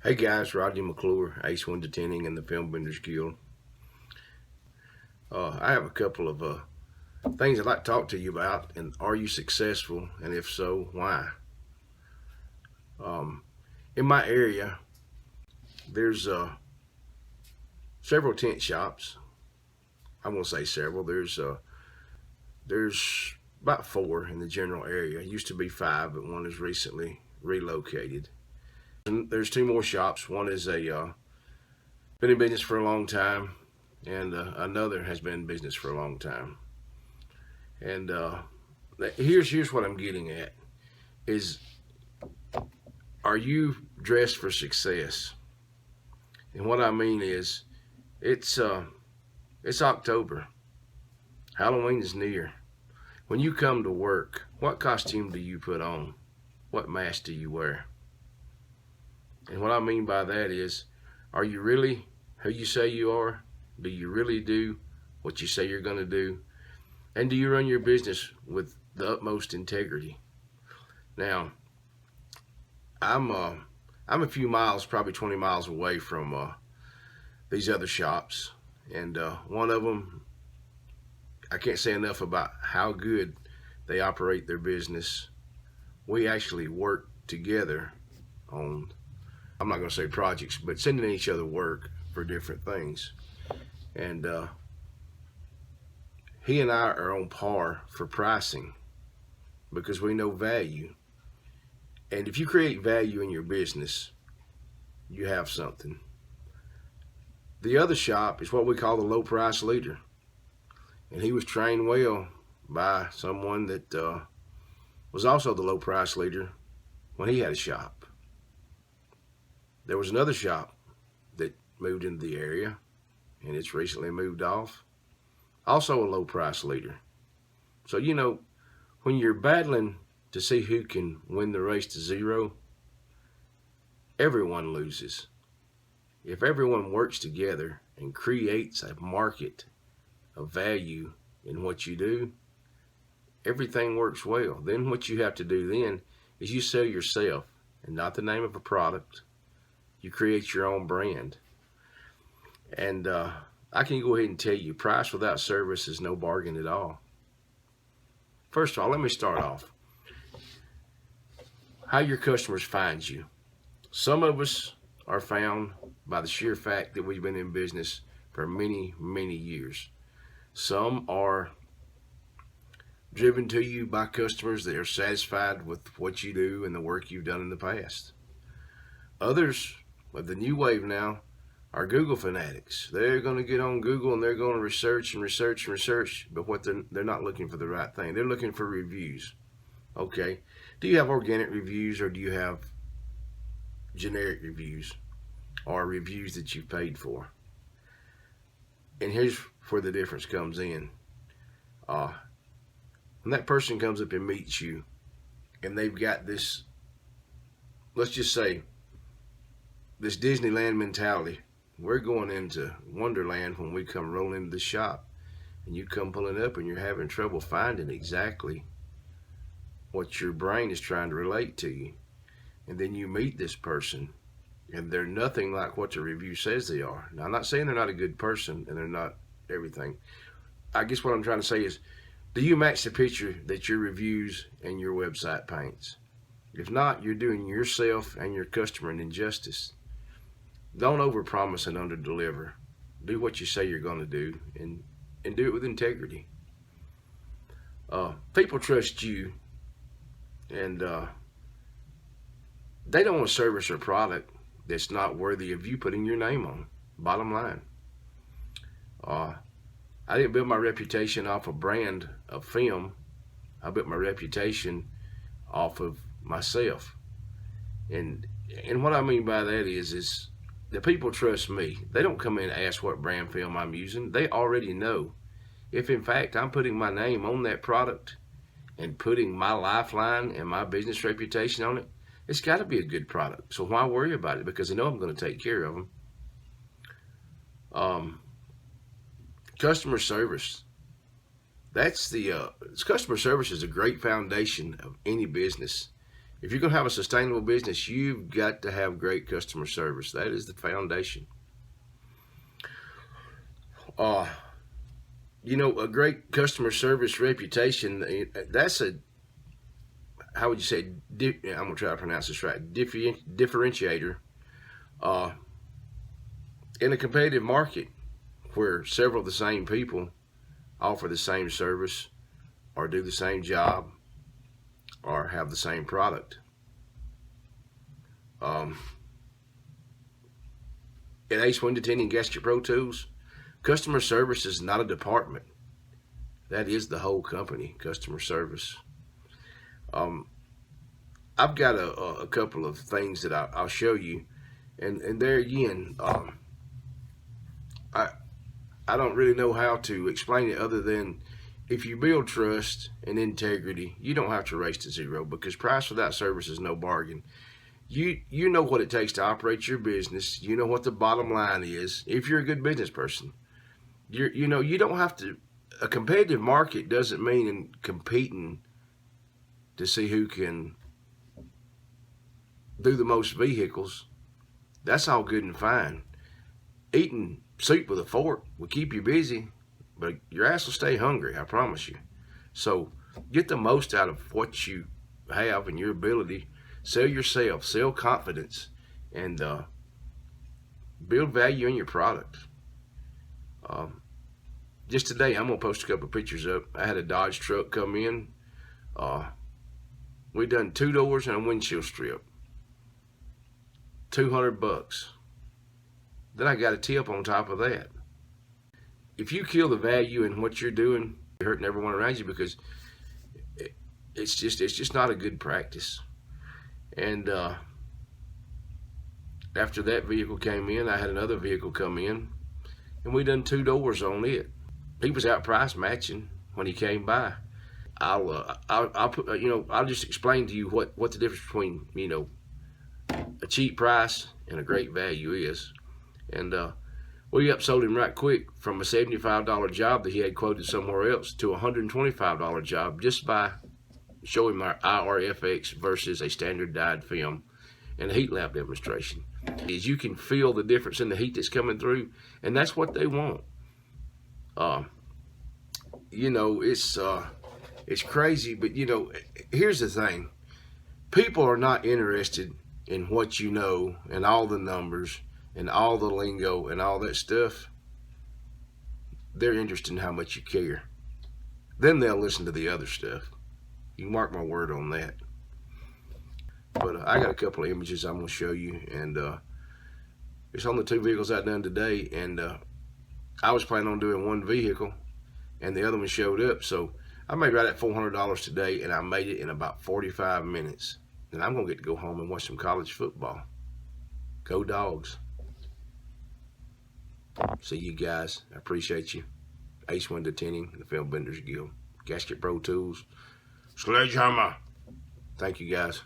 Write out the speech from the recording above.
Hey guys, Rodney McClure, Ace Window Tinting and the Film Vendors Guild. I have a couple of things I'd like to talk to you about, and are you successful, and if so, why? In my area, there's several tent shops. I won't say several. There's about four in the general area. It used to be five, but one is recently relocated. And there's two more shops. One is been in business for a long time, and another has been in business for a long time. And here's what I'm getting at: is are you dressed for success? And what I mean is, it's October. Halloween is near. When you come to work, what costume do you put on? What mask do you wear? And what I mean by that is, are you really who you say you are? Do you really do what you say you're going to do? And do you run your business with the utmost integrity? Now, I'm a few miles, probably 20 miles away from these other shops, and one of them, I can't say enough about how good they operate their business. We actually work together on, I'm not going to say projects, but sending each other work for different things. And he and I are on par for pricing because we know value. And if you create value in your business, you have something. The other shop is what we call the low price leader. And he was trained well by someone that was also the low price leader when he had a shop. There was another shop that moved into the area, and it's recently moved off. Also a low price leader. So, when you're battling to see who can win the race to zero, everyone loses. If everyone works together and creates a market of value in what you do, everything works well. Then what you have to do then is you sell yourself and not the name of a product. You create your own brand. And I can go ahead and tell you, price without service is no bargain at all. First of all, let me start off. How your customers find you. Some of us are found by the sheer fact that we've been in business for many, many years. Some are driven to you by customers that are satisfied with what you do and the work you've done in the past. Others, with the new wave now, are Google fanatics. They're going to get on Google and they're going to research and research and research, but they're not looking for the right thing. They're looking for reviews. Okay, do you have organic reviews, or do you have generic reviews, or reviews that you've paid for? And here's where the difference comes in. When that person comes up and meets you, and they've got this, let's just say, this Disneyland mentality. We're going into Wonderland when we come rolling into the shop, and you come pulling up and you're having trouble finding exactly what your brain is trying to relate to you. And then you meet this person, and they're nothing like what the review says they are. Now, I'm not saying they're not a good person and they're not everything. I guess what I'm trying to say is, do you match the picture that your reviews and your website paints? If not, you're doing yourself and your customer an injustice. Don't overpromise and underdeliver. Do what you say you're going to do, and do it with integrity. People trust you, and they don't want a service or product that's not worthy of you putting your name on. Bottom line. I didn't build my reputation off a brand of film. I built my reputation off of myself. And what I mean by that is the people trust me. They don't come in and ask what brand film I'm using. They already know. If in fact I'm putting my name on that product and putting my lifeline and my business reputation on it, it's got to be a good product. So why worry about it? Because they know I'm going to take care of them. Customer service. Customer service is a great foundation of any business. If you're going to have a sustainable business, you've got to have great customer service. That is the foundation. You know, a great customer service reputation, that's a, how would you say, I'm going to try to pronounce this right, differentiator in a competitive market where several of the same people offer the same service or do the same job or have the same product. At Ace Window Tinting Gasket Pro Tools, customer service is not a department. That is the whole company, customer service. I've got a couple of things that I'll show you, and there again, I don't really know how to explain it other than if you build trust and integrity, you don't have to race to zero, because price without service is no bargain. You know what it takes to operate your business. You know what the bottom line is. If you're a good business person, you know you don't have to. A competitive market doesn't mean in competing to see who can do the most vehicles. That's all good and fine. Eating soup with a fork will keep you busy, but your ass will stay hungry, I promise you. So get the most out of what you have and your ability. Sell yourself, sell confidence, and build value in your product. Just today, I'm going to post a couple of pictures up. I had a Dodge truck come in. We done 2 doors and a windshield strip. $200. Then I got a tip on top of that. If you kill the value in what you're doing, you're hurting everyone around you, because it's just not a good practice. And after that vehicle came in, I had another vehicle come in, and we done 2 doors on it. He was out price matching when he came by. I'll put, you know, I'll just explain to you what the difference between, you know, a cheap price and a great value is. And we upsold him right quick from a $75 job that he had quoted somewhere else to a $125 job, just by showing my IRFX versus a standard dyed film and a heat lamp demonstration. Is you can feel the difference in the heat that's coming through, and that's what they want. You know, it's crazy, but you know, here's the thing. People are not interested in what you know and all the numbers and all the lingo and all that stuff. They're interested in how much you care. Then they'll listen to the other stuff. You can mark my word on that. But I got a couple of images I'm going to show you, and it's on the 2 vehicles I done today. And I was planning on doing 1 vehicle, and the other one showed up. So I made right at $400 today, and I made it in about 45 minutes. And I'm going to get to go home and watch some college football. Go Dogs. See you guys. I appreciate you. Ace Window Tinting, the Film Benders Guild, Gasket Pro Tools, Sledgehammer. Thank you guys.